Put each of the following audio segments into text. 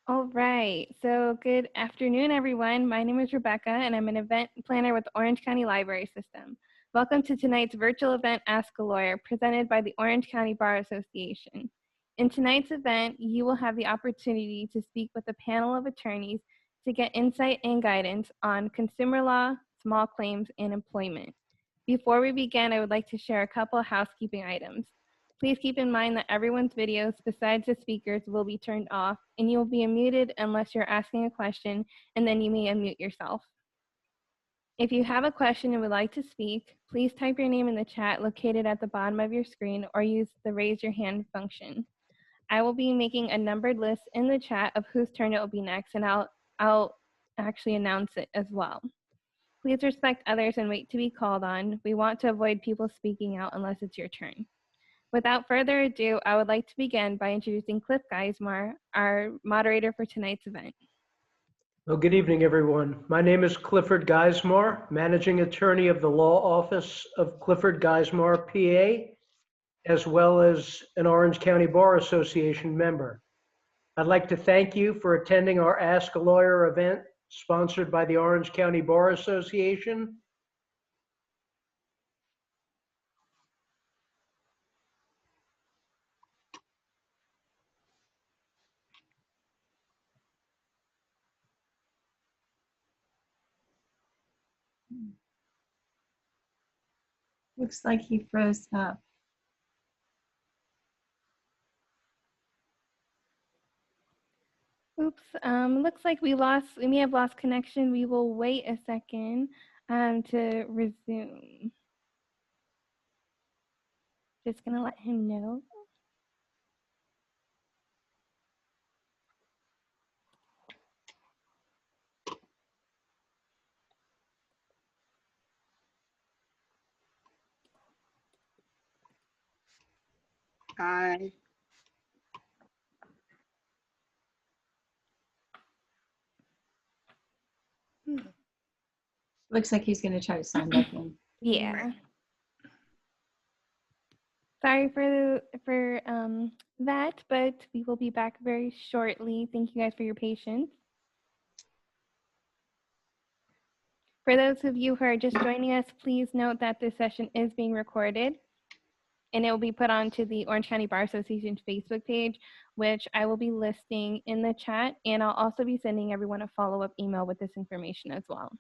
All right, so good afternoon, everyone. My name is Rebecca, and I'm an event planner with the Orange County Library System. Welcome to tonight's virtual event, Ask a Lawyer, presented by the Orange County Bar Association. In tonight's event, you will have the opportunity to speak with a panel of attorneys to get insight and guidance on consumer law, small claims, and employment. Before we begin, I would like to share a couple of housekeeping items. Please keep in mind that everyone's videos besides the speakers will be turned off, and you will be unmuted unless you're asking a question, and then you may unmute yourself. If you have a question and would like to speak, please type your name in the chat located at the bottom of your screen or use the raise your hand function. I will be making a numbered list in the chat of whose turn it will be next, and I'll actually announce it as well. Please respect others and wait to be called on. We want to avoid people speaking out unless it's your turn. Without further ado, I would like to begin by introducing Cliff Geismar, our moderator for tonight's event. Well, good evening, everyone. My name is Clifford Geismar, Managing Attorney of the Law Office of Clifford Geismar, PA, as well as an Orange County Bar Association member. I'd like to thank you for attending our Ask a Lawyer event sponsored by the Orange County Bar Association. Looks like he froze up. Oops, looks like we may have lost connection. We will wait a second to resume. Just gonna let him know. Hi. Looks like he's going to try to sign back in. Yeah. Sorry for that, but we will be back very shortly. Thank you guys for your patience. For those of you who are just joining us, please note that this session is being recorded, and it will be put onto the Orange County Bar Association's Facebook page, which I will be listing in the chat, and I'll also be sending everyone a follow-up email with this information as well.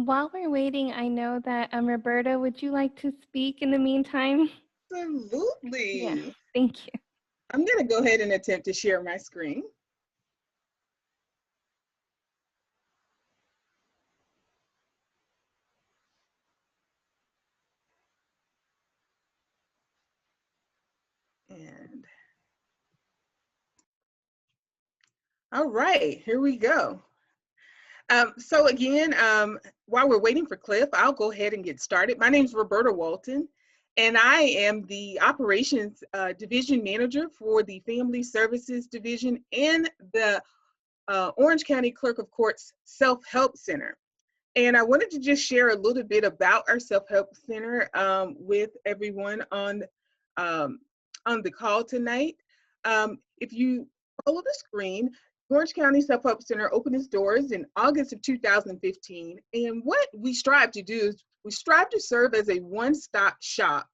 While we're waiting, I know that Roberta, would you like to speak in the meantime? Absolutely. Yeah, thank you. I'm going to go ahead and attempt to share my screen. And all right, here we go. So again, while we're waiting for Cliff, I'll go ahead and get started. My name is Roberta Walton, and I am the Operations Division Manager for the Family Services Division and the Orange County Clerk of Courts Self-Help Center. And I wanted to just share a little bit about our Self-Help Center with everyone on on the call tonight. If you follow the screen, Orange County Self-Help Center opened its doors in August of 2015. And what we strive to do is we strive to serve as a one-stop shop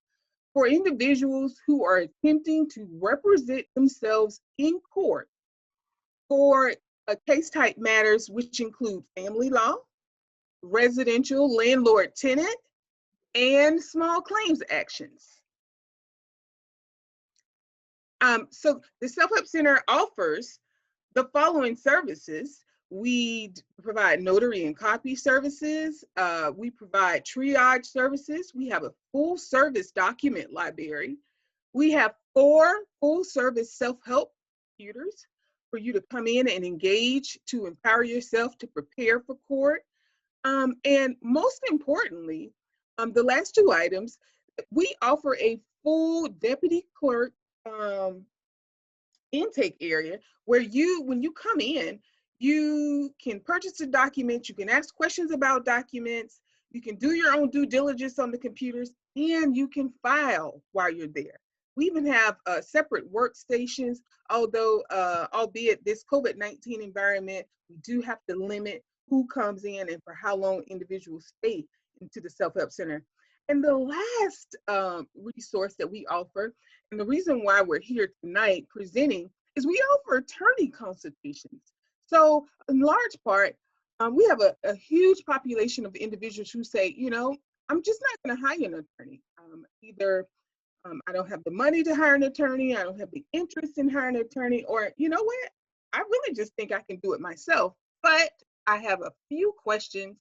for individuals who are attempting to represent themselves in court for case type matters, which include family law, residential landlord-tenant, and small claims actions. So the Self-Help Center offers the following services. We provide notary and copy services. We provide triage services. We have a full service document library. We have 4 full service self-help computers for you to come in and engage to empower yourself to prepare for court. And most importantly, the last 2 items, we offer a full deputy clerk intake area where when you come in, you can purchase the documents, you can ask questions about documents, you can do your own due diligence on the computers, and you can file while you're there. We even have separate workstations, although albeit this COVID-19 environment, we do have to limit who comes in and for how long individuals stay into the Self-Help Center. And the last resource that we offer, and the reason why we're here tonight presenting, is we offer attorney consultations. So in large part, we have a huge population of individuals who say, you know, I'm just not going to hire an attorney. Either I don't have the money to hire an attorney, I don't have the interest in hiring an attorney, or you know what, I really just think I can do it myself, but I have a few questions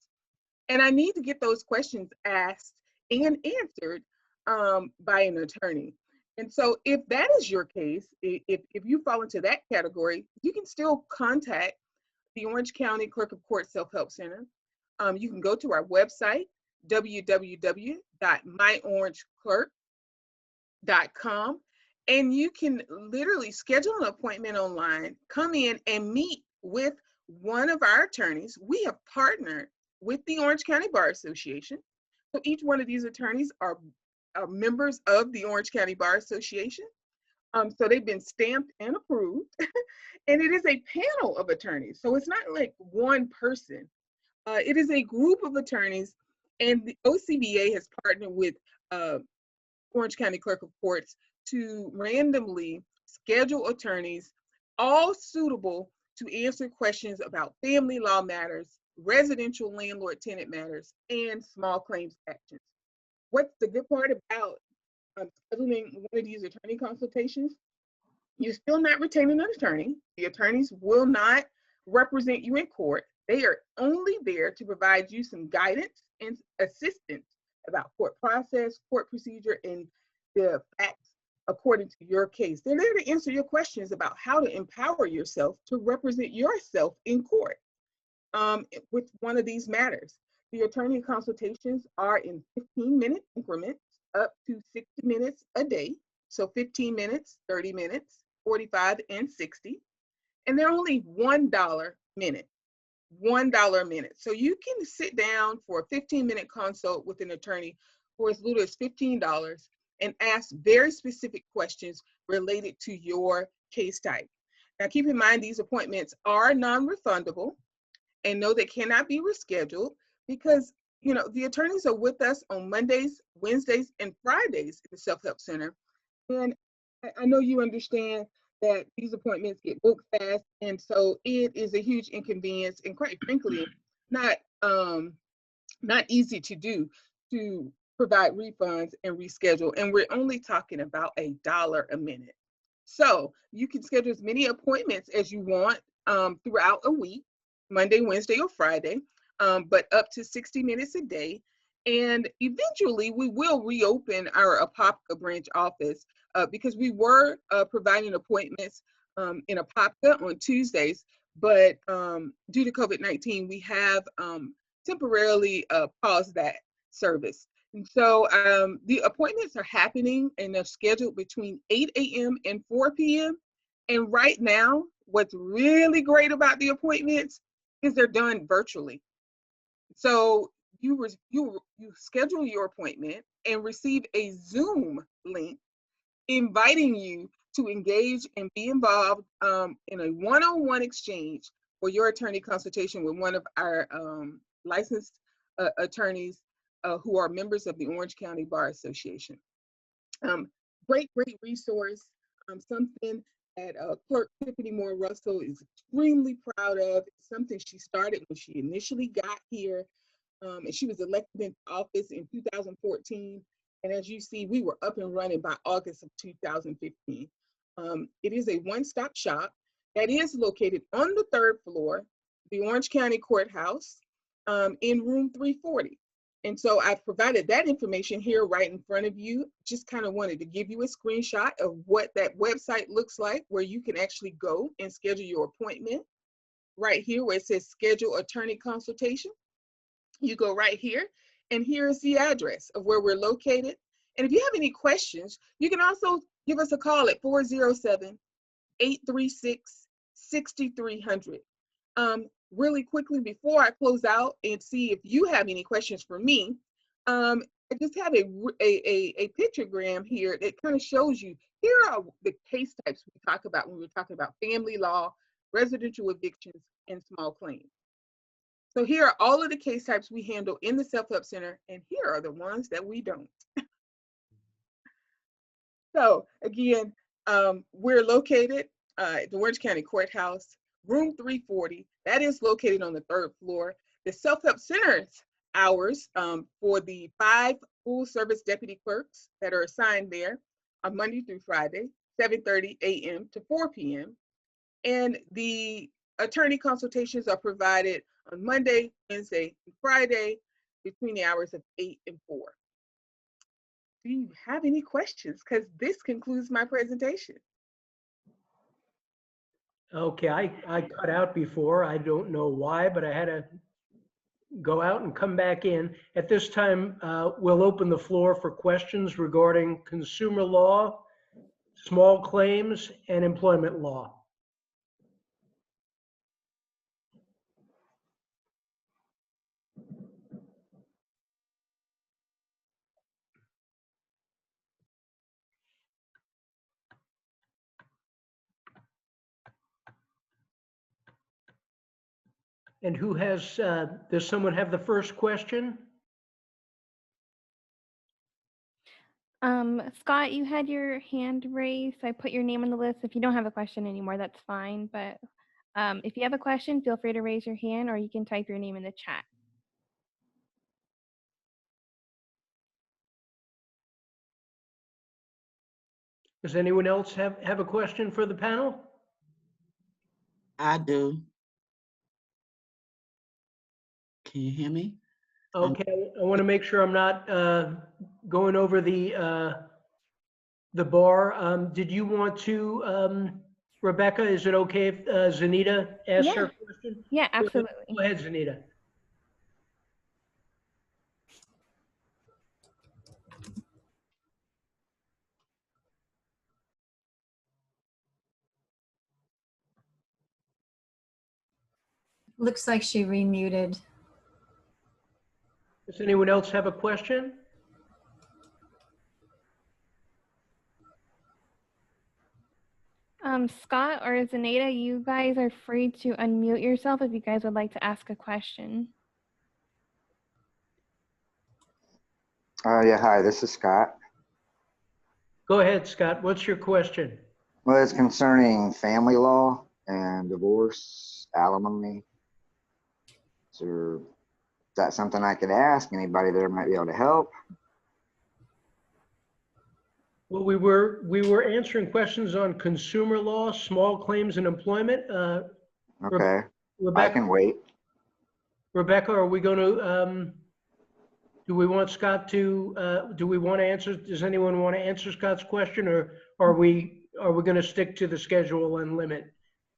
and I need to get those questions asked and answered by an attorney. And so if that is your case, if you fall into that category, you can still contact the Orange County Clerk of Court Self-Help Center. You can go to our website, www.myorangeclerk.com, and you can literally schedule an appointment online, come in and meet with one of our attorneys. We have partnered with the Orange County Bar Association. So each one of these attorneys are members of the Orange County Bar Association. So they've been stamped and approved. And it is a panel of attorneys. So it's not like one person. It is a group of attorneys, and the OCBA has partnered with Orange County Clerk of Courts to randomly schedule attorneys, all suitable to answer questions about family law matters, residential landlord-tenant matters, and small claims actions. What's the good part about scheduling one of these attorney consultations? You're still not retaining an attorney. The attorneys will not represent you in court. They are only there to provide you some guidance and assistance about court process, court procedure, and the facts according to your case. They're there to answer your questions about how to empower yourself to represent yourself in court with one of these matters. The attorney consultations are in 15-minute increments up to 60 minutes a day. So 15 minutes, 30 minutes, 45, and 60. And they're only $1 minute. $1 a minute. So you can sit down for a 15-minute consult with an attorney for as little as $15 and ask very specific questions related to your case type. Now keep in mind, these appointments are non-refundable, and no, they cannot be rescheduled, because you know the attorneys are with us on Mondays, Wednesdays, and Fridays at the Self-Help Center. And I know you understand that these appointments get booked fast, and so it is a huge inconvenience, and quite frankly, not easy to do, to provide refunds and reschedule. And we're only talking about $1 a minute. So you can schedule as many appointments as you want throughout a week, Monday, Wednesday, or Friday, but up to 60 minutes a day. And eventually we will reopen our Apopka branch office because we were providing appointments in Apopka on Tuesdays, but due to COVID-19, we have temporarily paused that service. And so the appointments are happening and they're scheduled between 8 a.m. and 4 p.m. And right now, what's really great about the appointments is they're done virtually. So you schedule your appointment and receive a Zoom link inviting you to engage and be involved in a one-on-one exchange for your attorney consultation with one of our licensed attorneys who are members of the Orange County Bar Association. Great resource, something that Clerk Tiffany Moore Russell is extremely proud of. It's something she started when she initially got here, and she was elected into office in 2014. And as you see, we were up and running by August of 2015. It is a one-stop shop that is located on the 3rd floor, the Orange County Courthouse, in room 340. And so I've provided that information here right in front of you. Just kind of wanted to give you a screenshot of what that website looks like, where you can actually go and schedule your appointment. Right here where it says schedule attorney consultation. You go right here, and here is the address of where we're located. And if you have any questions, you can also give us a call at 407-836-6300. Really quickly before I close out and see if you have any questions for me, I just have a pictogram here that kind of shows you, here are the case types we talk about when we're talking about family law, residential evictions, and small claims. So here are all of the case types we handle in the Self-Help Center, and here are the ones that we don't. So again, we're located at the Orange County Courthouse, room 340. That is located on the 3rd floor. The Self-Help Center's hours for the 5 full-service deputy clerks that are assigned there are Monday through Friday, 7:30 a.m. to 4 p.m. And the attorney consultations are provided on Monday, Wednesday, and Friday between the hours of 8 and 4. Do you have any questions? Because this concludes my presentation. Okay, I cut out before. I don't know why, but I had to go out and come back in. At this time, we'll open the floor for questions regarding consumer law, small claims, and employment law. And who has, does someone have the first question? Scott, you had your hand raised, so I put your name on the list. If you don't have a question anymore, that's fine. But if you have a question, feel free to raise your hand, or you can type your name in the chat. Does anyone else have a question for the panel? I do. Can you hear me? Okay, I want to make sure I'm not going over the bar. Did you want to, Rebecca, is it okay if Zanita asks her question? Yeah, absolutely. Go ahead, Zanita. Looks like she remuted. Does anyone else have a question? Scott or Zaneta, you guys are free to unmute yourself if you guys would like to ask a question. Yeah, hi, this is Scott. Go ahead, Scott. What's your question? Well, it's concerning family law and divorce, alimony. So is that something I could ask? Anybody there might be able to help? Well, we were answering questions on consumer law, small claims, and employment. Okay, Rebecca, I can wait. Rebecca, are we going to? Do we want Scott to? Do we want to answer? Does anyone want to answer Scott's question, or are we going to stick to the schedule and limit?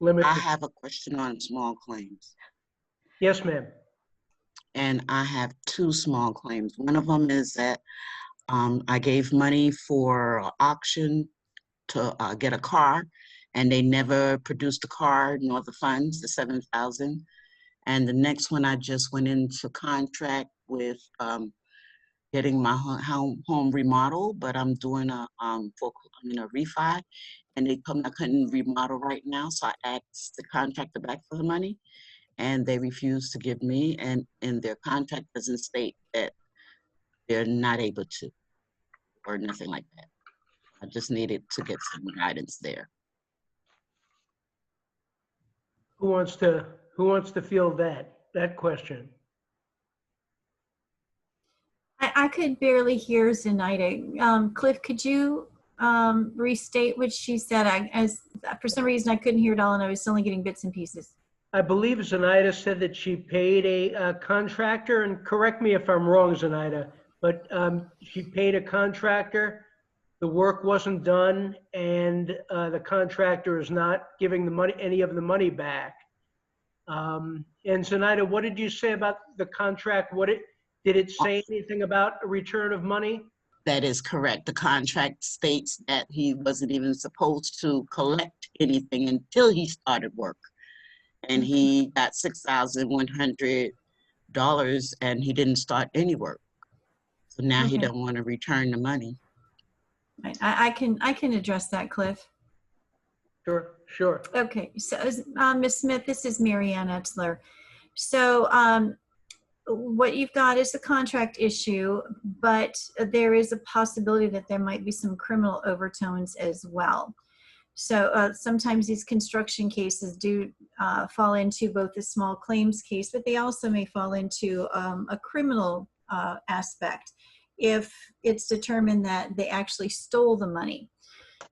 I have a question on small claims. Yes, ma'am. And I have 2 small claims. One of them is that I gave money for auction to get a car, and they never produced the car nor the funds, the $7,000. And the next one, I just went into contract with getting my home remodeled, but I'm doing a refi, and they told me I couldn't remodel right now, so I asked the contractor back for the money, and they refused to give me, and in their contract doesn't state that they're not able to, or nothing like that. I just needed to get some guidance there. Who wants to field that question? I could barely hear Zenaida. Cliff, could you restate what she said? For some reason I couldn't hear it all, and I was only getting bits and pieces. I believe Zenaida said that she paid a contractor, and correct me if I'm wrong, Zenaida, but she paid a contractor, the work wasn't done, and the contractor is not giving any of the money back. And Zenaida, what did you say about the contract? Did it say anything about a return of money? That is correct. The contract states that he wasn't even supposed to collect anything until he started work. And he got $6,100 and he didn't start any work. So now he don't want to return the money. Right. I can address that, Cliff. Sure. Okay, so Ms. Smith, this is Mary Ann Etzler. So what you've got is a contract issue, but there is a possibility that there might be some criminal overtones as well. So sometimes these construction cases do fall into both the small claims case, but they also may fall into a criminal aspect if it's determined that they actually stole the money.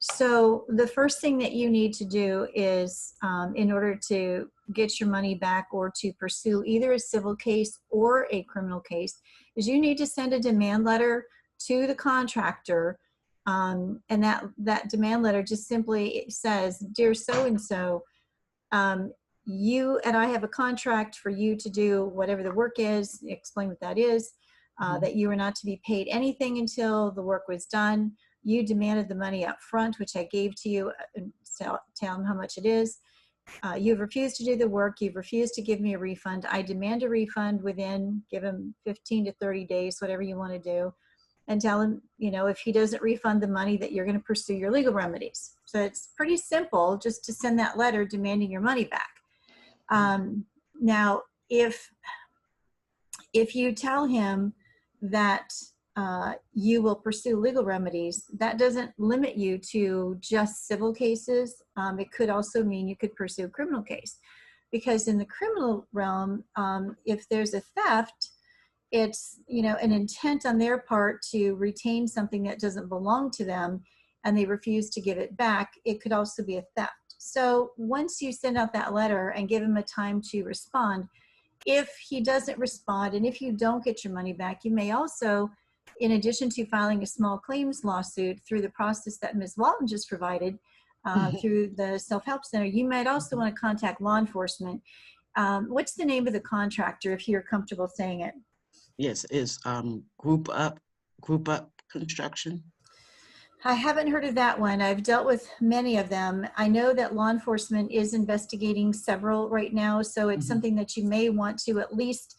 So the first thing that you need to do is, in order to get your money back or to pursue either a civil case or a criminal case, is you need to send a demand letter to the contractor. And that demand letter just simply says, "Dear so-and-so, you and I have a contract for you to do whatever the work is," explain what that is, that you are not to be paid anything until the work was done. You demanded the money up front, which I gave to you, and tell them how much it is. You've refused to do the work. You've refused to give me a refund. I demand a refund within, give him 15 to 30 days, whatever you want to do. And tell him, if he doesn't refund the money, that you're going to pursue your legal remedies. So it's pretty simple just to send that letter demanding your money back. Now, if you tell him that you will pursue legal remedies, that doesn't limit you to just civil cases. It could also mean you could pursue a criminal case, because in the criminal realm, if there's a theft, it's an intent on their part to retain something that doesn't belong to them, and they refuse to give it back. It could also be a theft. So once you send out that letter and give him a time to respond, if he doesn't respond and if you don't get your money back, you may also, in addition to filing a small claims lawsuit through the process that Ms. Walton just provided, through the Self-Help Center, you might also want to contact law enforcement. What's the name of the contractor, if you're comfortable saying it? Yes, it's Group Up Construction. I haven't heard of that one. I've dealt with many of them. I know that law enforcement is investigating several right now, so it's something that you may want to at least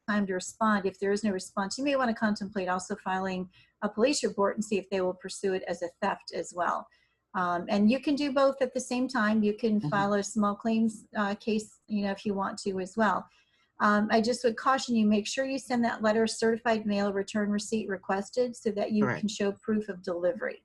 time to respond. If there is no response, you may want to contemplate also filing a police report and see if they will pursue it as a theft as well. And you can do both at the same time. You can file a small claims case, if you want to as well. I just would caution you, make sure you send that letter certified mail return receipt requested so that you can show proof of delivery.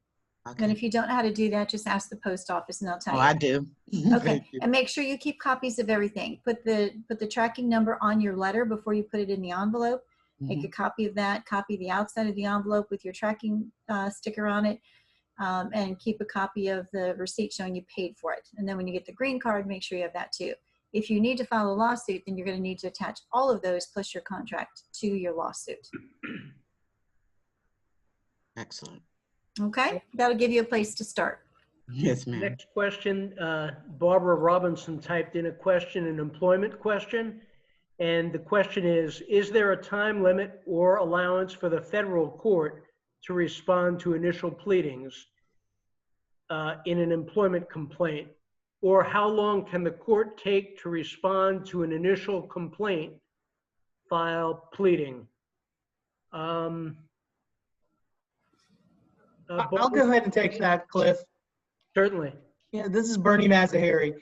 Okay. And if you don't know how to do that, just ask the post office and they'll tell you. I do. Okay. And make sure you keep copies of everything. Put the tracking number on your letter before you put it in the envelope. Make a copy of that, copy the outside of the envelope with your tracking sticker on it, and keep a copy of the receipt showing you paid for it. And then when you get the green card, make sure you have that too. If you need to file a lawsuit, then you're going to need to attach all of those plus your contract to your lawsuit. Excellent. Okay, that'll give you a place to start. Yes, ma'am. Next question, Barbara Robinson typed in a question, an employment question. And the question is there a time limit or allowance for the federal court to respond to initial pleadings in an employment complaint? Or how long can the court take to respond to an initial complaint file pleading. I'll go ahead and take that, Cliff. Certainly. Yeah, this is Bernie Mazzahari.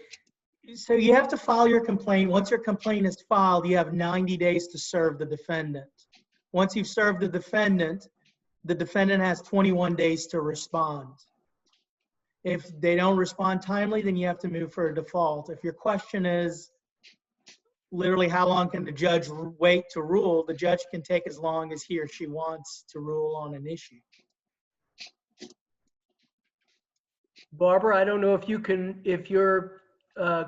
So you have to file your complaint. Once your complaint is filed, you have 90 days to serve the defendant. Once you've served the defendant has 21 days to respond. If they don't respond timely, then you have to move for a default. If your question is literally how long can the judge wait to rule, the judge can take as long as he or she wants to rule on an issue. Barbara, I don't know if you can, if you're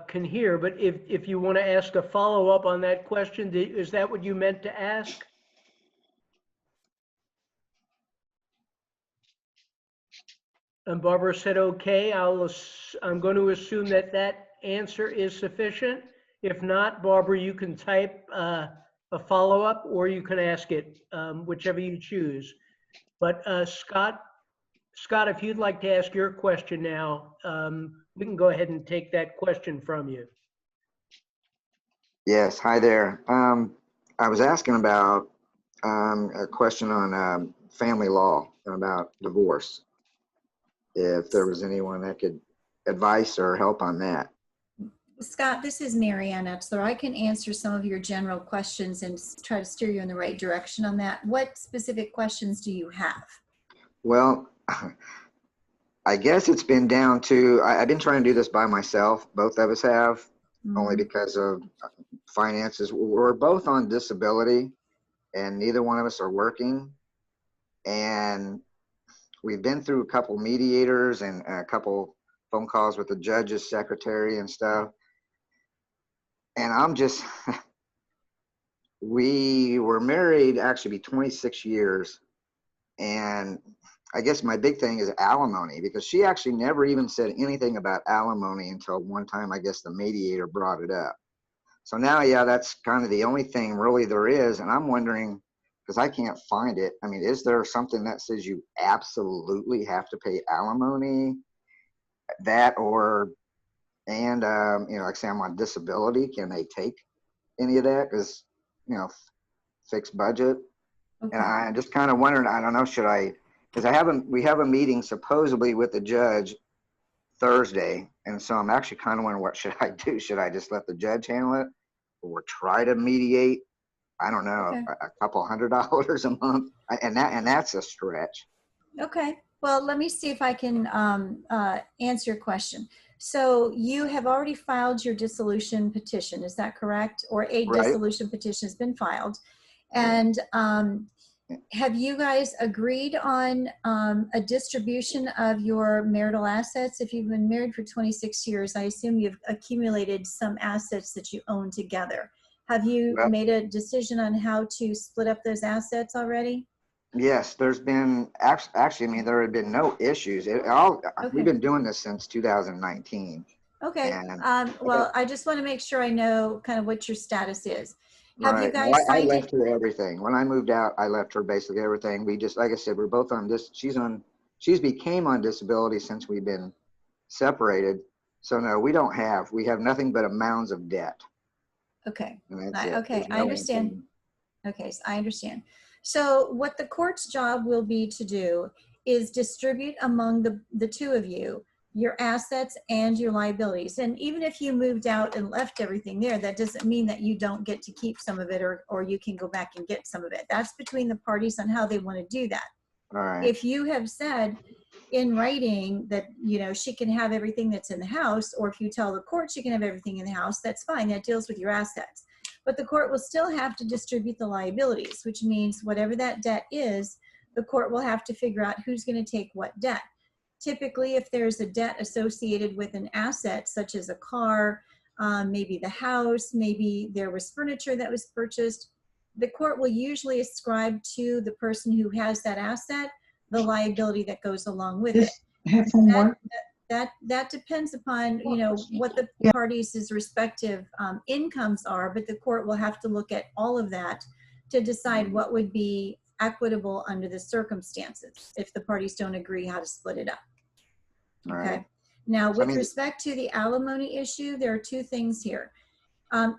can hear, but if you want to ask a follow-up on that question, is that what you meant to ask? And Barbara said, okay, I'm going to assume that that answer is sufficient. If not, Barbara, you can type a follow-up or you can ask it, whichever you choose. But Scott, if you'd like to ask your question now, we can go ahead and take that question from you. Yes, hi there. I was asking about a question on family law and about divorce. If there was anyone that could advise or help on that. Scott, this is Mary Ann Etzler. I can answer some of your general questions and try to steer you in the right direction on that. What specific questions do you have? Well, I guess it's been down to, I've been trying to do this by myself. Both of us have, only because of finances. We're both on disability and neither one of us are working. And we've been through a couple mediators and a couple phone calls with the judge's secretary and stuff. And I'm just, we were married actually 26 years. And I guess my big thing is alimony, because she actually never even said anything about alimony until one time, I guess the mediator brought it up. So now, yeah, that's kind of the only thing really there is. And I'm wondering, because I can't find it. I mean, is there something that says you absolutely have to pay alimony? That or, and, you know, like say I'm on disability, can they take any of that? Because, you know, fixed budget. Okay. And I'm just kind of wondering, I don't know, should I, because we have a meeting supposedly with the judge Thursday. And so I'm actually kind of wondering, what should I do? Should I just let the judge handle it or try to mediate? I don't know, okay, a couple $100 a month, and that's a stretch. Okay, well, let me see if I can answer your question. So you have already filed your dissolution petition, is that correct? Or a right. Dissolution petition has been filed. And have you guys agreed on a distribution of your marital assets? If you've been married for 26 years, I assume you've accumulated some assets that you own together. Have you made a decision on how to split up those assets already? Yes, there's been, actually, I mean, there have been no issues. Okay. We've been doing this since 2019. Okay, well, I just want to make sure I know kind of what your status is. Have you guys I left her everything. When I moved out, I left her basically everything. We just, like I said, we're both on this, she's became on disability since we've been separated. So no, we have nothing but mounds of debt. Okay, okay, I understand. Okay, so I understand. So what the court's job will be to do is distribute among the two of you your assets and your liabilities. And even if you moved out and left everything there, that doesn't mean that you don't get to keep some of it, or you can go back and get some of it. That's between the parties on how they want to do that. All right. If you have said in writing that, you know, she can have everything that's in the house, or if you tell the court she can have everything in the house, that's fine. That deals with your assets. But the court will still have to distribute the liabilities, which means whatever that debt is, the court will have to figure out who's going to take what debt. Typically, if there's a debt associated with an asset, such as a car, maybe the house, maybe there was furniture that was purchased, the court will usually ascribe to the person who has that asset the liability that goes along with it. That depends upon, you know, what the parties' respective incomes are, but the court will have to look at all of that to decide what would be equitable under the circumstances if the parties don't agree how to split it up. Okay. Right. Now, with respect to the alimony issue, there are two things here.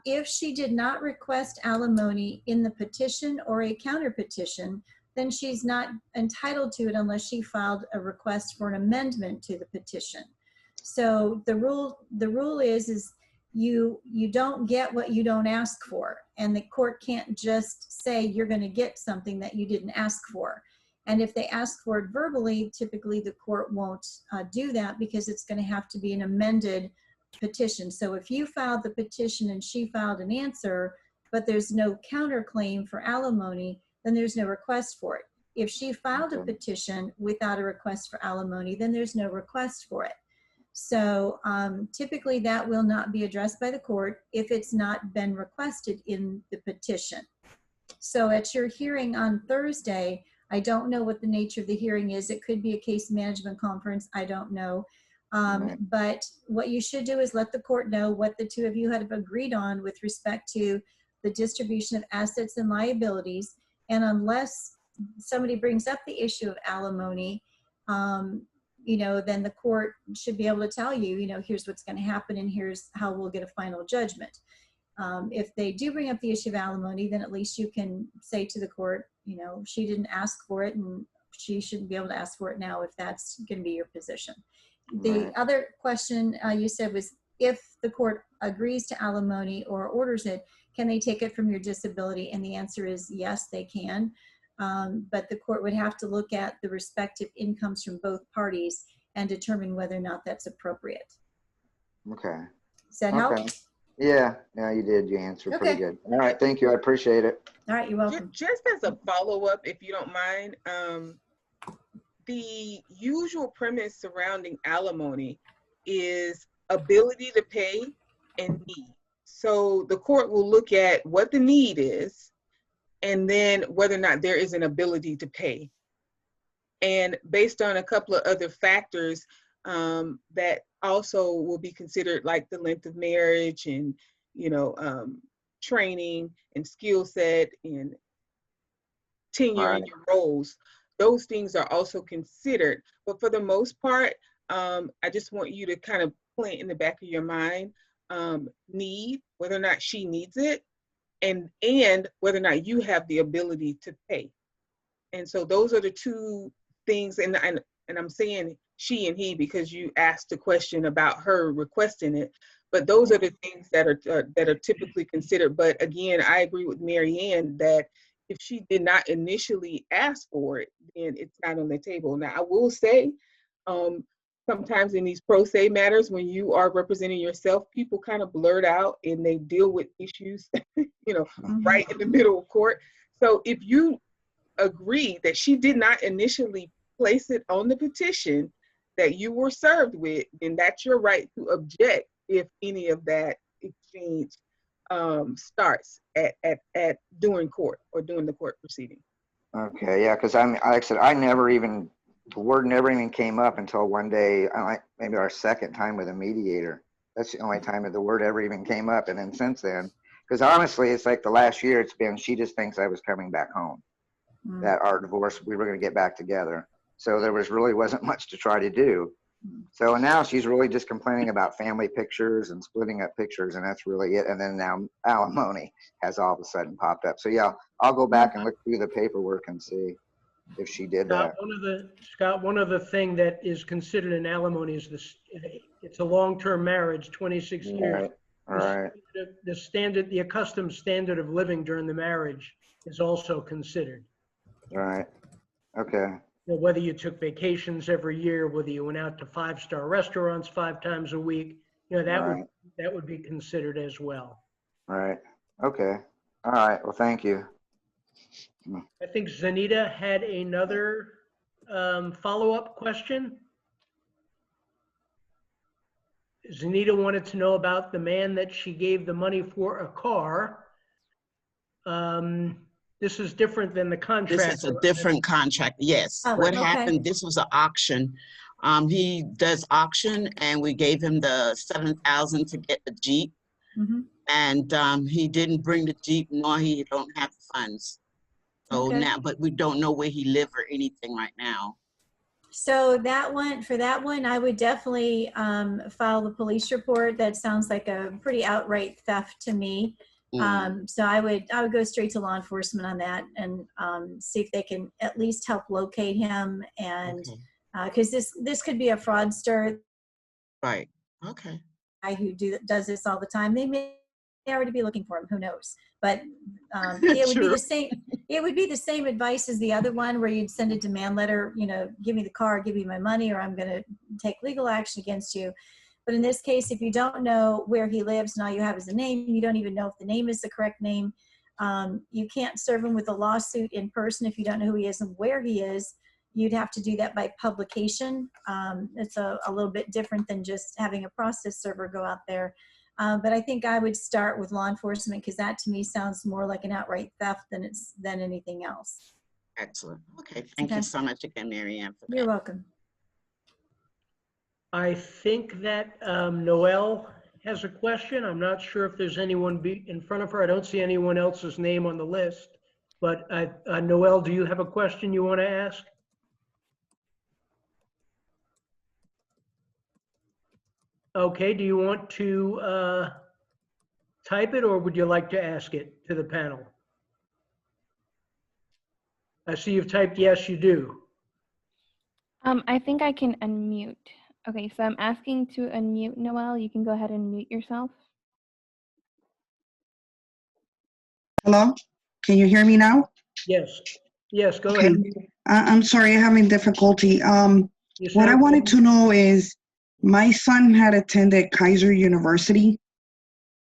If she did not request alimony in the petition or a counter petition, then she's not entitled to it unless she filed a request for an amendment to the petition. So the rule is you don't get what you don't ask for, and the court can't just say you're going to get something that you didn't ask for. And if they ask for it verbally, typically the court won't do that, because it's going to have to be an amended petition. So if you filed the petition and she filed an answer, but there's no counterclaim for alimony, then there's no request for it. If she filed a petition without a request for alimony, then there's no request for it. So typically that will not be addressed by the court if it's not been requested in the petition. So at your hearing on Thursday, I don't know what the nature of the hearing is. It could be a case management conference. I don't know. But what you should do is let the court know what the two of you have agreed on with respect to the distribution of assets and liabilities. And unless somebody brings up the issue of alimony, then the court should be able to tell you, here's what's going to happen and here's how we'll get a final judgment. If they do bring up the issue of alimony, then at least you can say to the court, she didn't ask for it and she shouldn't be able to ask for it now if that's going to be your position. The other question you said was, if the court agrees to alimony or orders it, can they take it from your disability? And the answer is yes, they can. But the court would have to look at the respective incomes from both parties and determine whether or not that's appropriate. Okay. Does that help? Yeah, you did. You answered pretty good. All right, thank you. I appreciate it. All right, you're welcome. Just as a follow-up, if you don't mind, the usual premise surrounding alimony is ability to pay and need. So the court will look at what the need is and then whether or not there is an ability to pay. And based on a couple of other factors that also will be considered, like the length of marriage and, training and skill set and tenure in your roles, those things are also considered. But for the most part, I just want you to kind of plant in the back of your mind, need, whether or not she needs it, and whether or not you have the ability to pay. And so those are the two things, and I'm saying she and he because you asked a question about her requesting it, but those are the things that are typically considered. But again, I agree with Mary Ann that if she did not initially ask for it, then it's not on the table. Now, I will say, sometimes in these pro se matters, when you are representing yourself, people kind of blurt out and they deal with issues, right in the middle of court. So if you agree that she did not initially place it on the petition that you were served with, then that's your right to object if any of that exchange starts at during court or during the court proceeding. Okay, yeah, because like I said, the word never even came up until one day, maybe our second time with a mediator. That's the only time that the word ever even came up. And then since then, because honestly, it's like the last year it's been, she just thinks I was coming back home, that our divorce, we were going to get back together. So there wasn't much to try to do. So now she's really just complaining about family pictures and splitting up pictures, and that's really it. And then now alimony has all of a sudden popped up. So yeah, I'll go back and look through the paperwork and see if she did that. Scott, one other thing that is considered an alimony is it's a long-term marriage, 26 years. All right. The accustomed standard of living during the marriage is also considered. All right. Okay. Whether you took vacations every year, whether you went out to 5-star restaurants 5 times a week, that would be considered as well. All right. Okay. All right. Well, thank you. I think Zanita had another follow-up question. Zanita wanted to know about the man that she gave the money for a car. This is different than the contract. This is a different contract, yes. What happened, this was an auction. He does auction, and we gave him the $7,000 to get the Jeep. And he didn't bring the Jeep, nor he don't have the funds. So now, but we don't know where he lives or anything right now. So for that one, I would definitely file the police report. That sounds like a pretty outright theft to me. So I would go straight to law enforcement on that and see if they can at least help locate him. And Okay. because this could be a fraudster Right. Okay. guy who does this all the time. They may already be looking for him. Who knows? But it would be True. the same. It would be the same advice as the other one, where you'd send a demand letter. You know, give me the car, give me my money, or I'm going to take legal action against you. But in this case, if you don't know where he lives and all you have is a name, you don't even know if the name is the correct name. You can't serve him with a lawsuit in person if you don't know who he is and where he is. You'd have to do that by publication. It's a little bit different than just having a process server go out there. But I think I would start with law enforcement, because that to me sounds more like an outright theft than anything else. Excellent. Okay. Thank you Okay. so much again, Mary Ann, for You're that. welcome. I think that Noelle has a question. I'm not sure if there's anyone in front of her. I don't see anyone else's name on the list. But Noelle, do you have a question you want to ask? Okay, do you want to type it, or would you like to ask it to the panel? I see you've typed yes, you do. I think I can unmute. Okay, so I'm asking to unmute Noelle. You can go ahead and mute yourself. Hello? Can you hear me now? Yes. Yes, go Okay. ahead. I'm sorry, I'm having difficulty. You What I sound wanted to know is, my son had attended Kaiser University,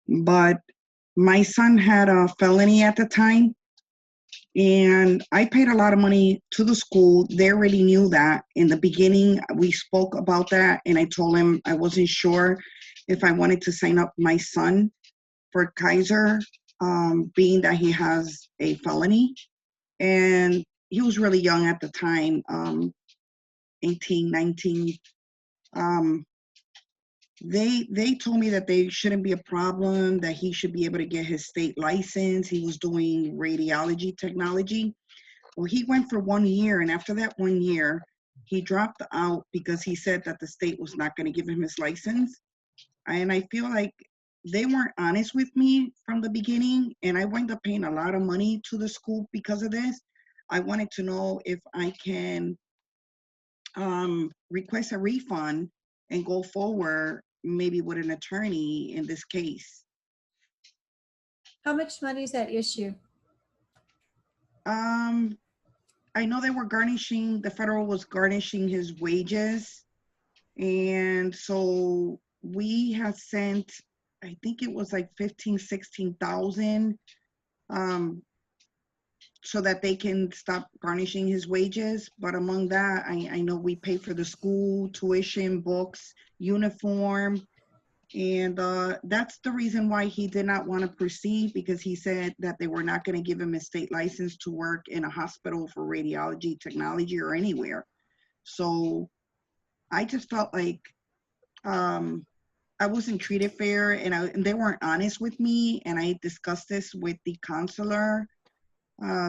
but my son had a felony at the time, and I paid a lot of money to the school. They already knew that. In the beginning, we spoke about that, and I told him I wasn't sure if I wanted to sign up my son for Kaiser, being that he has a felony. And he was really young at the time, 18, 19. They told me that they shouldn't be a problem, that he should be able to get his state license. He was doing radiology technology. Well, he went for 1 year, and after that 1 year, he dropped out because he said that the state was not going to give him his license. And I feel like they weren't honest with me from the beginning, and I wound up paying a lot of money to the school because of this. I wanted to know if I can request a refund and go forward maybe with an attorney in this case. How much money is that issue? I know they were garnishing, the federal was garnishing his wages. And so we had sent, I think it was like 15, 16,000, so that they can stop garnishing his wages. But among that, I know we pay for the school, tuition, books, uniform. And that's the reason why he did not want to proceed, because he said that they were not going to give him a state license to work in a hospital for radiology technology or anywhere. So I just felt like I wasn't treated fair, and they weren't honest with me. And I discussed this with the counselor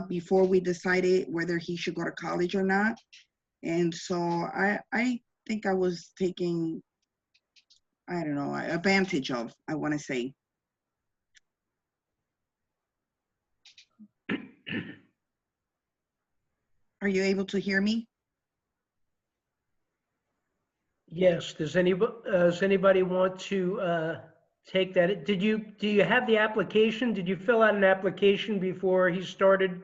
before we decided whether he should go to college or not. And so I think I was taking, I don't know, advantage of, I want to say. Are you able to hear me? Yes, does anybody want to take that? Do you have the application? Did you fill out an application before he started?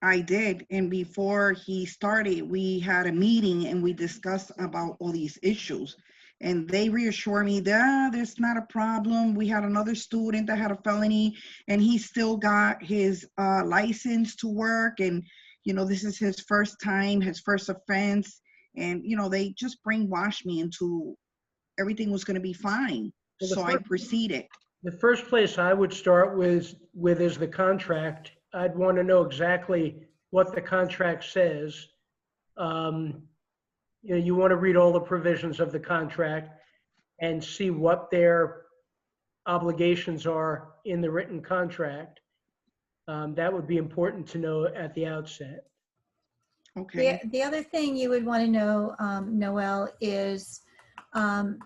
I did, and before he started, we had a meeting and we discussed about all these issues. And they reassured me that there's not a problem. We had another student that had a felony, and he still got his license to work. And, you know, this is his first time, his first offense. And, you know, they just brainwashed me into everything was going to be fine. Well, the So I proceeded. The first place I would start with is the contract. I'd want to know exactly what the contract says. You know, you want to read all the provisions of the contract and see what their obligations are in the written contract. That would be important to know at the outset. Okay. The other thing you would want to know, Noel, is can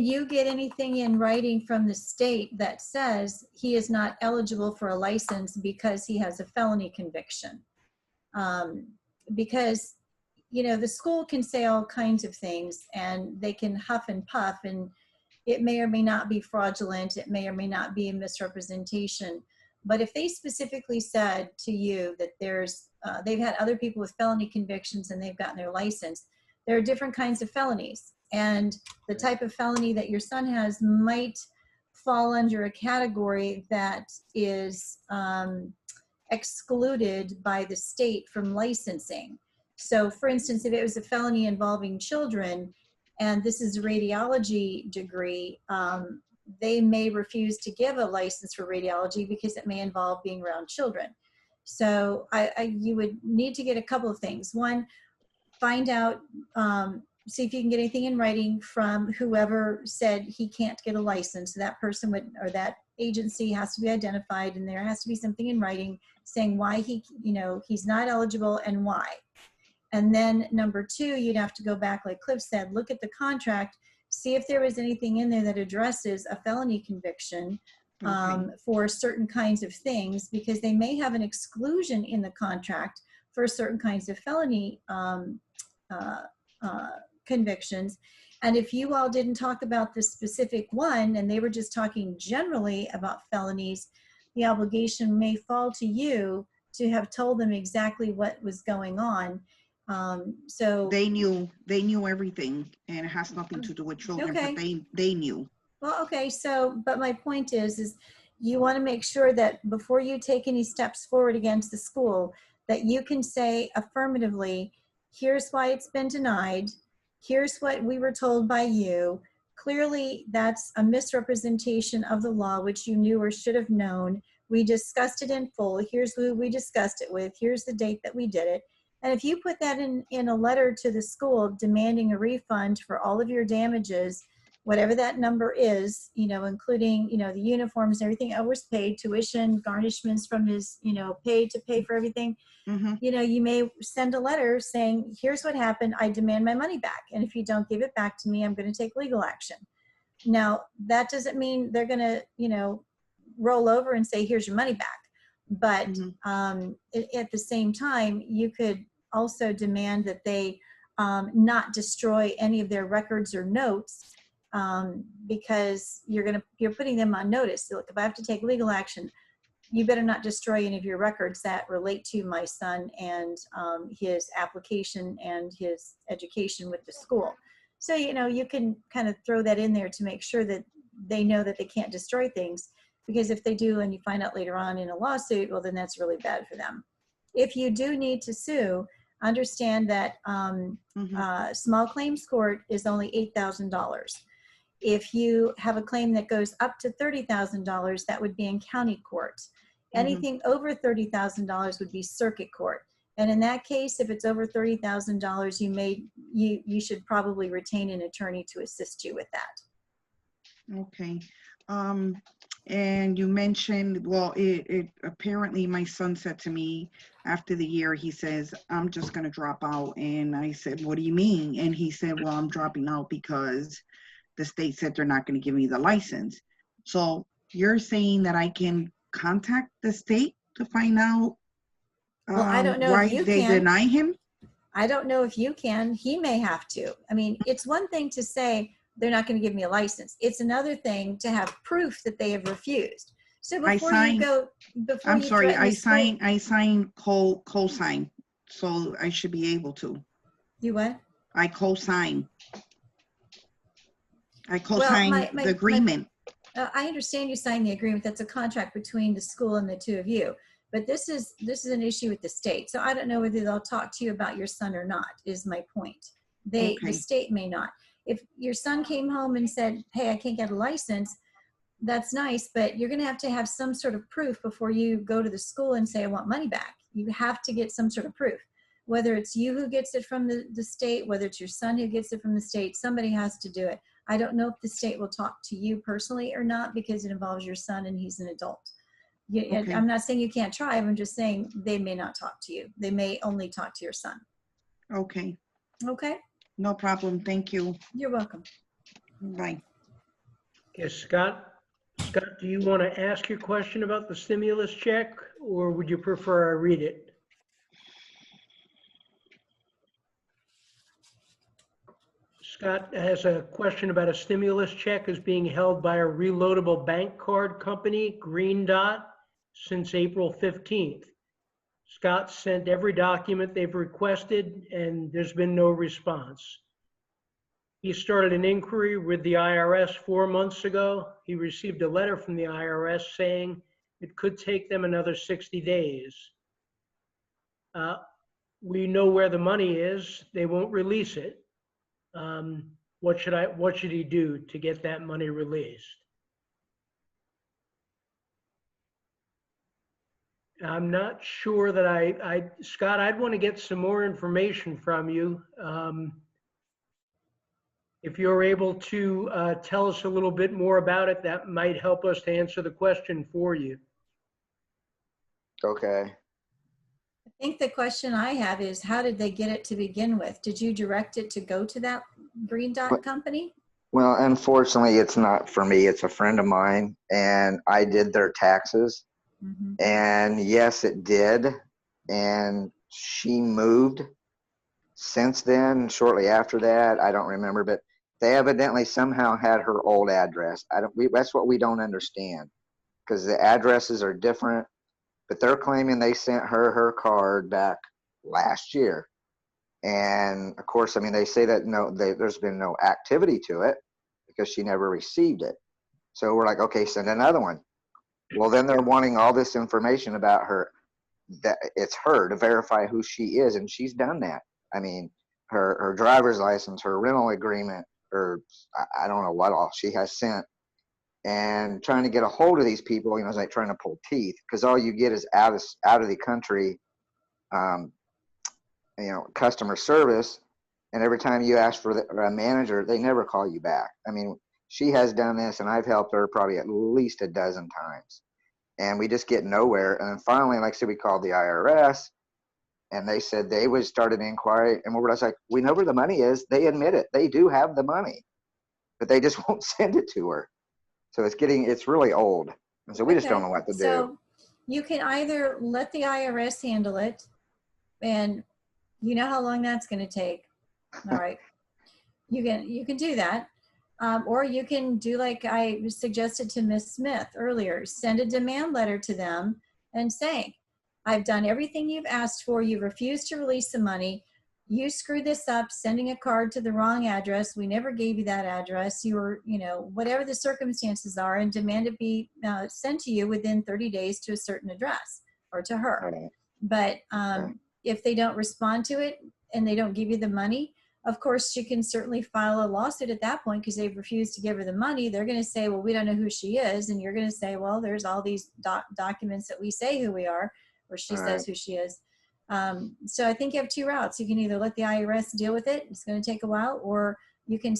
you get anything in writing from the state that says he is not eligible for a license because he has a felony conviction? Because, you know, the school can say all kinds of things and they can huff and puff, and it may or may not be fraudulent. It may or may not be a misrepresentation. But if they specifically said to you that there's, they've had other people with felony convictions and they've gotten their license, there are different kinds of felonies. And the type of felony that your son has might fall under a category that is excluded by the state from licensing. So for instance, if it was a felony involving children, and this is a radiology degree, they may refuse to give a license for radiology because it may involve being around children. So you would need to get a couple of things. One, find out, see if you can get anything in writing from whoever said he can't get a license. That person would, or that agency has to be identified, and there has to be something in writing saying why he, you know, he's not eligible and why. And then number two, you'd have to go back, like Cliff said, look at the contract, see if there was anything in there that addresses a felony conviction for certain kinds of things, because they may have an exclusion in the contract for certain kinds of felony convictions. And if you all didn't talk about this specific one and they were just talking generally about felonies, the obligation may fall to you to have told them exactly what was going on. So They knew everything, and it has nothing to do with children, okay. but they knew. Well, okay, so, but my point is you want to make sure that before you take any steps forward against the school, that you can say affirmatively, here's why it's been denied, here's what we were told by you. Clearly, that's a misrepresentation of the law, which you knew or should have known. We discussed it in full. Here's who we discussed it with. Here's the date that we did it. And if you put that in a letter to the school demanding a refund for all of your damages, whatever that number is, you know, including, you know, the uniforms, everything was paid, tuition, garnishments from his, you know, paid to pay for everything, you know, you may send a letter saying, here's what happened. I demand my money back. And if you don't give it back to me, I'm going to take legal action. Now, that doesn't mean they're going to, you know, roll over and say, here's your money back. But at the same time, you could also demand that they not destroy any of their records or notes, because you're putting them on notice. So, look, if I have to take legal action, you better not destroy any of your records that relate to my son and his application and his education with the school. So, you know, you can kind of throw that in there to make sure that they know that they can't destroy things, because if they do and you find out later on in a lawsuit, well, then that's really bad for them. If you do need to sue, understand that small claims court is only $8,000. If you have a claim that goes up to $30,000, that would be in county court. Anything over $30,000 would be circuit court. And in that case, if it's over $30,000, you should probably retain an attorney to assist you with that. Okay. And you mentioned, well, it apparently my son said to me after the year, he says, I'm just going to drop out. And I said, what do you mean? And he said, well, I'm dropping out because the state said they're not going to give me the license. So you're saying that I can contact the state to find out well, I don't know why if you they can. deny him? I don't know if you can. He may have to. I mean, it's one thing to say they're not going to give me a license. It's another thing to have proof that they have refused. So before you go, I'm sorry, I signed co-sign, so I should be able to. You what? I co-sign. I co-sign the agreement. I understand you signed the agreement. That's a contract between the school and the two of you. But this is an issue with the state. So I don't know whether they'll talk to you about your son or not, is my point. The state may not. If your son came home and said, hey, I can't get a license, that's nice, but you're going to have some sort of proof before you go to the school and say, I want money back. You have to get some sort of proof. Whether it's you who gets it from the state, whether it's your son who gets it from the state, somebody has to do it. I don't know if the state will talk to you personally or not, because it involves your son and he's an adult. I'm not saying you can't try. I'm just saying they may not talk to you. They may only talk to your son. Okay, Okay, no problem. Thank you. you're welcome. Bye. Okay, Scott, do you want to ask your question about the stimulus check, or would you prefer I read it? Scott has a question about a stimulus check is being held by a reloadable bank card company, Green Dot, since April 15th. Scott sent every document they've requested, and there's been no response. He started an inquiry with the IRS 4 months ago. He received a letter from the IRS saying it could take them another 60 days. We know where the money is. They won't release it. What should he do to get that money released? I'm not sure that Scott, I'd want to get some more information from you. If you're able to tell us a little bit more about it, that might help us to answer the question for you. Okay. I think the question I have is, how did they get it to begin with? Did you direct it to go to that Green Dot company? Well, unfortunately, it's not for me. It's a friend of mine, and I did their taxes. Mhm. And yes, it did. And she moved since then, shortly after that. I don't remember, but they evidently somehow had her old address. That's what we don't understand, because the addresses are different, but they're claiming they sent her card back last year. And of course, I mean, they say that there's been no activity to it because she never received it. So we're like, okay, send another one. Well, then they're wanting all this information about her, that it's her, to verify who she is, and she's done that. I mean, her driver's license, her rental agreement, or I don't know what all she has sent. And trying to get a hold of these people, it's like trying to pull teeth, because all you get is out of the country, customer service. And every time you ask for a manager, they never call you back. I mean, she has done this, and I've helped her probably at least a dozen times. And we just get nowhere. And then finally, like I said, we called the IRS, and they said they would start an inquiry. And we're just like, we know where the money is. They admit it. They do have the money, but they just won't send it to her. So it's really old. And so we just don't know what to do. So you can either let the IRS handle it, and you know how long that's going to take. All right. You can do that. Or you can do like I suggested to Ms. Smith earlier, send a demand letter to them and say, I've done everything you've asked for. You refused to release the money. You screwed this up, sending a card to the wrong address. We never gave you that address. You were, whatever the circumstances are, and demand it be sent to you within 30 days to a certain address or to her. Right. But if they don't respond to it and they don't give you the money, of course, she can certainly file a lawsuit at that point because they've refused to give her the money. They're going to say, well, we don't know who she is. And you're going to say, well, there's all these documents that we say who we are, or she says who she is. So I think you have two routes. You can either let the IRS deal with it. It's going to take a while, or you can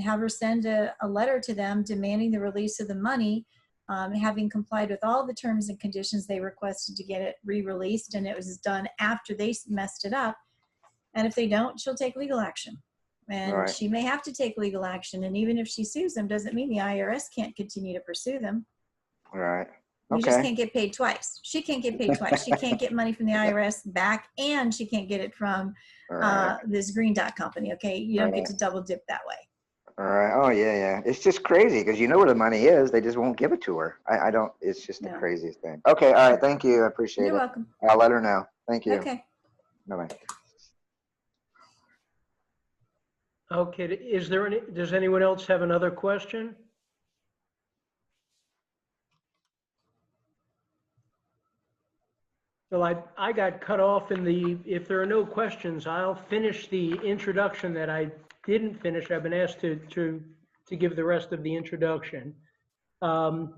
have her send a letter to them demanding the release of the money, having complied with all the terms and conditions they requested to get it re-released. And it was done after they messed it up. And if they don't, she'll take legal action. And she may have to take legal action. And even if she sues them, doesn't mean the IRS can't continue to pursue them. All right. You just can't get paid twice. She can't get paid twice. She can't get money from the IRS back, and she can't get it from this Green Dot company. Okay, you don't get to double dip that way. All right. Oh yeah. It's just crazy because you know where the money is. They just won't give it to her. I don't. It's just the craziest thing. Okay. All right. Thank you. I appreciate it. You're welcome. I'll let her know. Thank you. Okay. Bye-bye. Okay, does anyone else have another question? Well, I got cut off if there are no questions, I'll finish the introduction that I didn't finish. I've been asked to give the rest of the introduction. I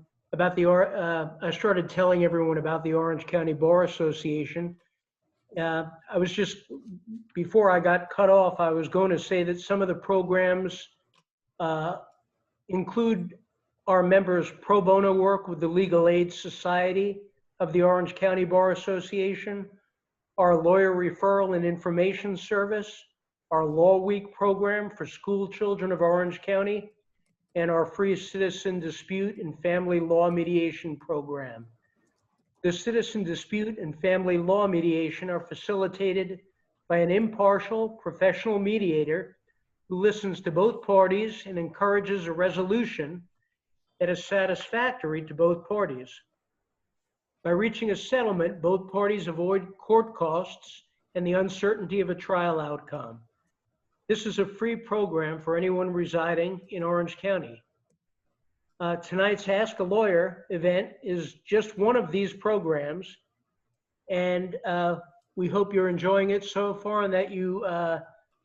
started telling everyone about the Orange County Bar Association. I was just, before I got cut off, I was going to say that some of the programs include our members' pro bono work with the Legal Aid Society of the Orange County Bar Association. our lawyer referral and information service, our Law Week program for school children of Orange County, and our free citizen dispute and family law mediation program. The citizen dispute and family law mediation are facilitated by an impartial professional mediator who listens to both parties and encourages a resolution that is satisfactory to both parties. By reaching a settlement, both parties avoid court costs and the uncertainty of a trial outcome. This is a free program for anyone residing in Orange County. Tonight's Ask a Lawyer event is just one of these programs, and we hope you're enjoying it so far and that you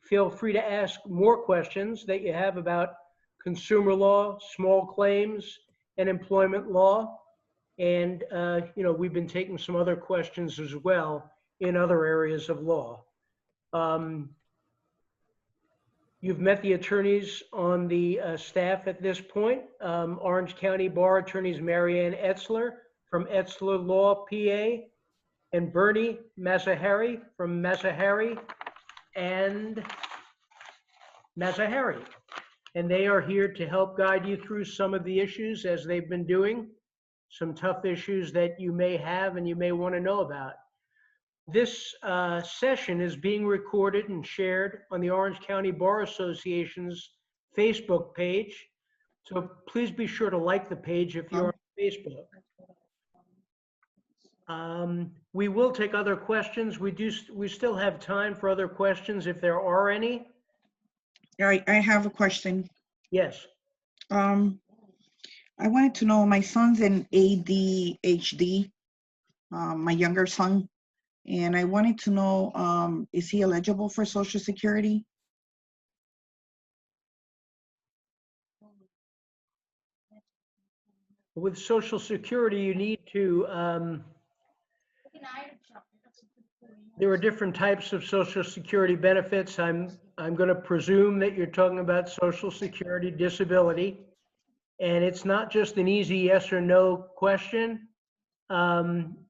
feel free to ask more questions that you have about consumer law, small claims, and employment law. And, we've been taking some other questions as well in other areas of law. You've met the attorneys on the staff at this point. Orange County Bar Attorneys Marianne Etzler from Etzler Law, PA, and Bernie Mazahari from Mazahari and Mazahari. And they are here to help guide you through some of the issues as they've been doing, some tough issues that you may have and you may want to know about. This session is being recorded and shared on the Orange County Bar Association's Facebook page. So please be sure to like the page if you're on Facebook. We will take other questions. We still have time for other questions if there are any. I have a question. Yes. I wanted to know, my son's in ADHD, my younger son, and I wanted to know, is he eligible for Social Security? With Social Security, you need to, there are different types of Social Security benefits. I'm going to presume that you're talking about Social Security disability. And it's not just an easy yes or no question.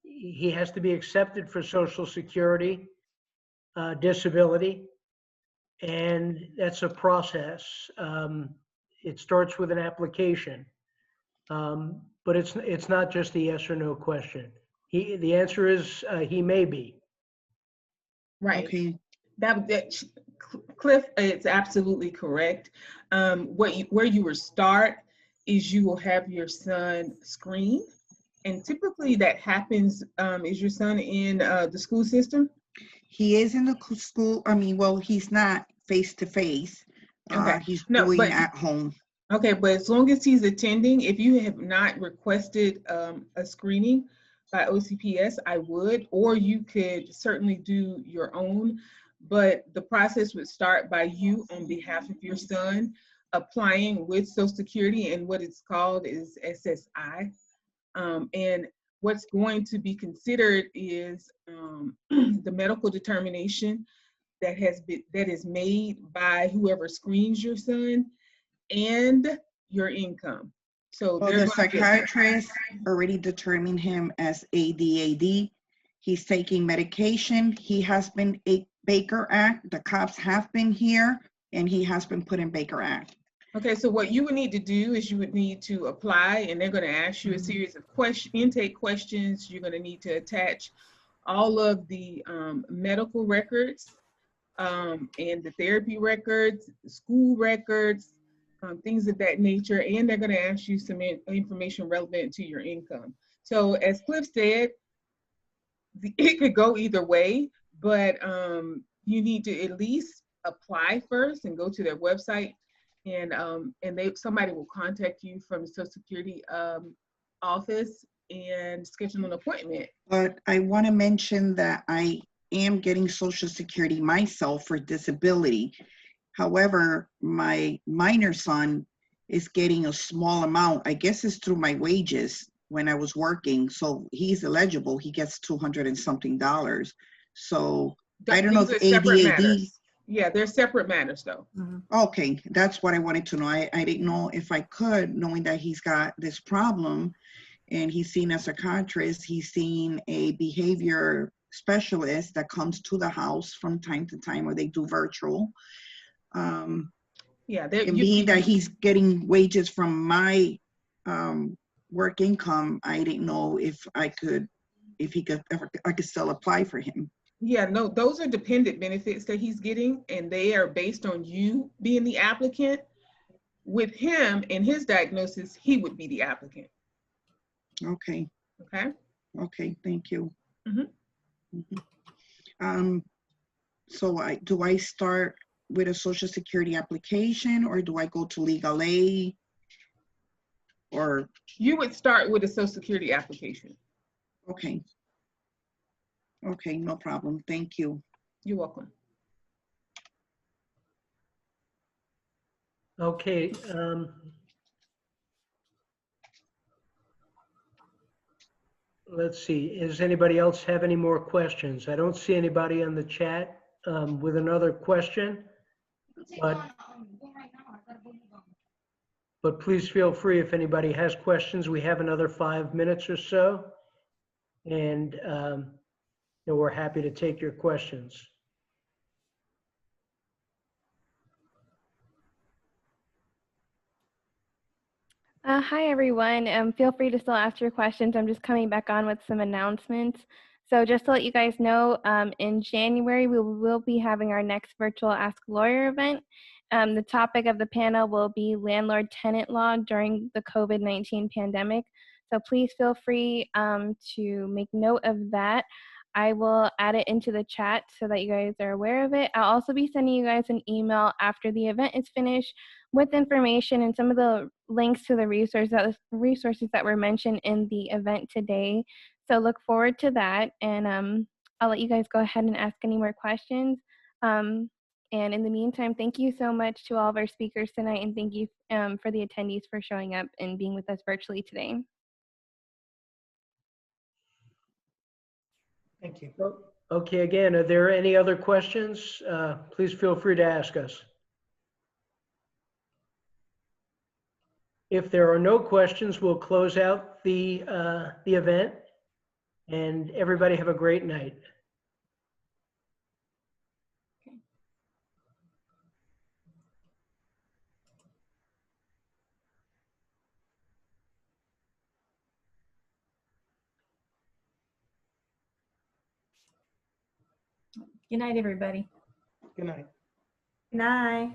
He has to be accepted for Social Security disability. And that's a process. It starts with an application. But it's not just a yes or no question. The answer is he may be. Right. Okay. That Cliff, it's absolutely correct. Where you will start is you will have your son screened, and typically that happens. Is your son in the school system? He is in the school. I mean, well, he's not face to face. Okay. He's doing at home. Okay, but as long as he's attending, if you have not requested a screening by OCPS, I would, or you could certainly do your own, but the process would start by you on behalf of your son applying with Social Security, and what it's called is SSI. And what's going to be considered is the medical determination that is made by whoever screens your son, and your income. So the psychiatrist already determined him as ADHD. He's taking medication. He has been a Baker Act. The cops have been here, and he has been put in Baker Act. Okay, so what you would need to do is you would need to apply, and they're going to ask you a series of intake questions. You're going to need to attach all of the medical records and the therapy records, school records, things of that nature, and they're going to ask you some information relevant to your income. So as Cliff said, it could go either way, but you need to at least apply first and go to their website, and somebody will contact you from the Social Security office and schedule an appointment. But I want to mention that I am getting Social Security myself for disability. However, my minor son is getting a small amount. I guess it's through my wages when I was working. So he's eligible. He gets $200 and something. So I don't know if ADHD. Yeah, they're separate matters though. Okay, that's what I wanted to know. I didn't know if I could, knowing that he's got this problem and he's seen a psychiatrist, he's seen a behavior specialist that comes to the house from time to time, or they do virtual. Yeah, And being that he's getting wages from my work income, I didn't know if I could still apply for him. Yeah, no, those are dependent benefits that he's getting, and they are based on you being the applicant. With him and his diagnosis, he would be the applicant. Okay. Okay. Okay, thank you. Mm-hmm. So do I start with a Social Security application, or do I go to legal aid? Or you would start with a Social Security application. Okay. Okay, no problem. Thank you. You're welcome. Okay. Let's see. Does anybody else have any more questions? I don't see anybody on the chat with another question, but please feel free if anybody has questions. We have another 5 minutes or so, and we're happy to take your questions. Hi, everyone. Feel free to still ask your questions. I'm just coming back on with some announcements. So just to let you guys know, in January, we will be having our next virtual Ask a Lawyer event. The topic of the panel will be landlord-tenant law during the COVID-19 pandemic. So please feel free to make note of that. I will add it into the chat so that you guys are aware of it. I'll also be sending you guys an email after the event is finished with information and some of the links to the resources that were mentioned in the event today. So look forward to that, and I'll let you guys go ahead and ask any more questions. And in the meantime, thank you so much to all of our speakers tonight, and thank you for the attendees for showing up and being with us virtually today. Thank you. Okay, again, are there any other questions? Please feel free to ask us. If there are no questions, we'll close out the event, and everybody have a great night. Good night, everybody. Good night. Good night.